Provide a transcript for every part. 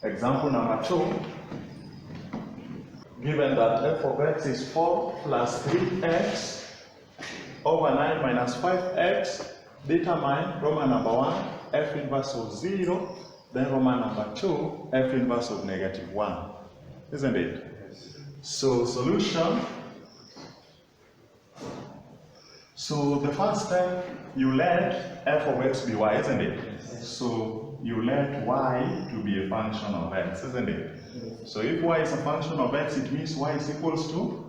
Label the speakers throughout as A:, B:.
A: Example number 2. Given that f of x is 4 plus 3x over 9 minus 5x, determine Roman number 1, f inverse of 0, then Roman number 2, f inverse of negative 1. Isn't it? Yes. So solution. So the first step, you let f of x be y, isn't it? Yes. So you let y to be a function of x, isn't it? Yes. So if y is a function of x, it means y is equals to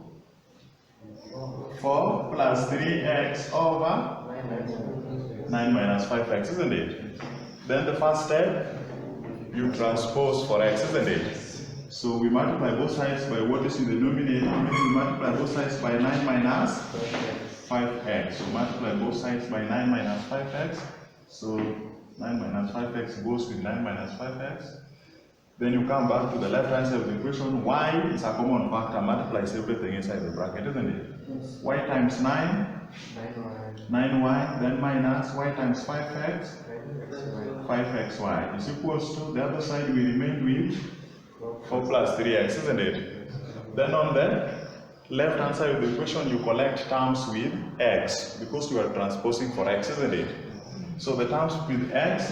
A: 4 plus 3x over 9 minus 5x, isn't it? Then the first step, you transpose for x, isn't it? So we multiply both sides by what is in the denominator, meaning we multiply both sides by 9 minus 5x. So multiply both sides by 9 minus 5x. So 9 minus 5x goes with 9 minus 5x. Then you come back to the left hand side of the equation. Y is a common factor, multiplies everything inside the bracket, isn't it? Yes. Y times 9, 9y, then minus y times 5x, 5xy is equals to, the other side we remain with 4 plus 3x, isn't it? Then on the left hand side of the equation, you collect terms with x, because you are transposing for x, isn't it? So the terms with x,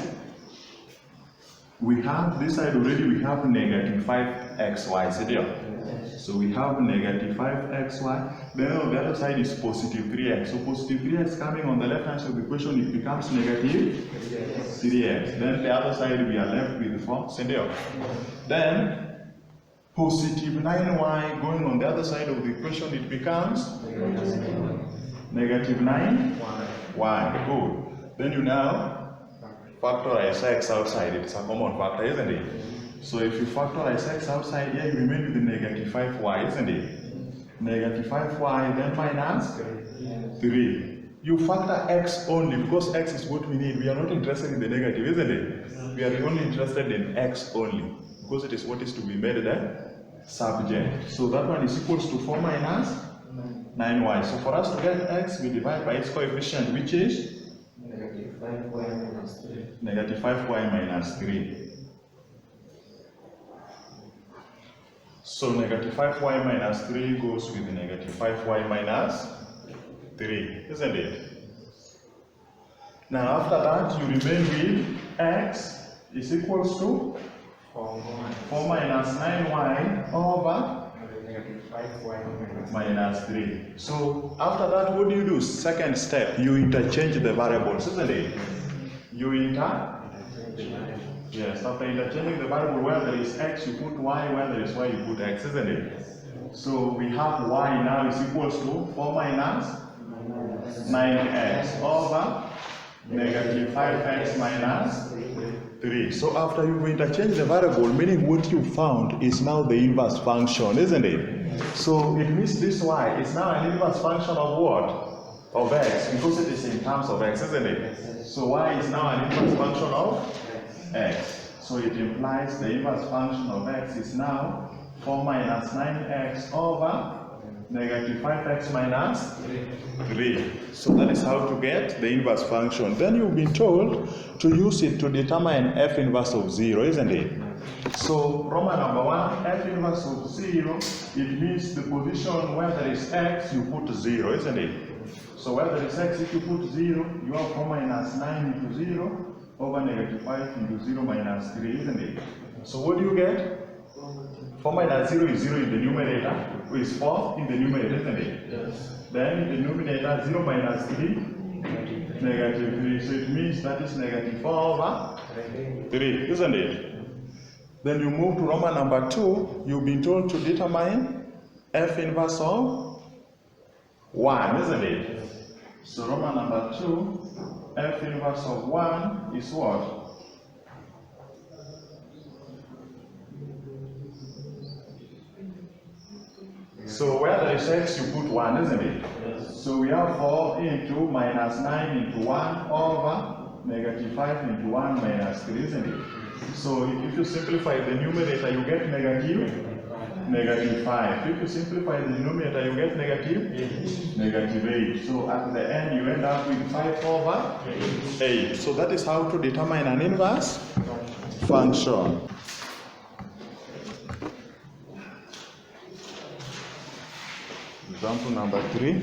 A: we have this side already, we have negative 5xy, isn't it? So we have negative 5xy, then on the other side is positive 3x. So positive 3x coming on the left hand side of the equation, it becomes negative 3x. Then the other side we are left with 4, isn't it? Then positive 9y going on the other side of the equation, it becomes negative 9y. Good. Then you now factorize x outside. It's a common factor, isn't it? So if you factorize x outside here, you remain with the negative 5y, isn't it? Negative 5y, then minus 3. You factor x only because x is what we need. We are not interested in the negative, isn't it? We are only interested in x only because it is what is to be made the subject. So that one is equals to 4 minus 9y. So for us to get x, we divide by its coefficient, which is negative 5y minus 3. Negative 5y minus 3. So negative 5y minus 3 goes with negative 5y minus 3, isn't it? Now after that, you remain with x is equals to 4 minus 9y over negative 5y minus 3. So after that, what do you do? Second step, you interchange the variables, isn't it? Yes, after interchanging the variable, where there is x, you put y, where there is y, you put x, isn't it? So we have y now is equals to 4 minus 9x over negative 5x minus 3. So after you interchange the variable, meaning what you found is now the inverse function, isn't it? So it means this y is now an inverse function of what? Of x, because it is in terms of x, isn't it? So y is now an inverse function of x. So it implies the inverse function of x is now 4 minus 9x over negative 5x minus 3. So that is how to get the inverse function. Then you've been told to use it to determine f inverse of 0, isn't it? So Roman number 1, f inverse of 0, it means the position where there is x, you put 0, isn't it? So where there is x, if you put 0, you have 4 minus 9 into 0 over negative 5 into 0 minus 3, isn't it? So what do you get? 4 minus 0 is 0 in the numerator, which is 4 in the numerator, isn't it? Yes. Then in the numerator, 0 minus 3, negative 3. So it means that is negative 4 over 3, isn't it? Then you move to Roman number 2, you've been told to determine f inverse of 1, isn't it? So Roman number 2, f inverse of 1 is what? So where there is x, you put 1, isn't it? Yes. So we have 4 into minus 9 into 1 over negative 5 into 1 minus 3, isn't it? So if you simplify the numerator, you get negative 5. If you simplify the denominator, you get negative 8. So at the end, you end up with 5 over 8. So that is how to determine an inverse function. Example number 3.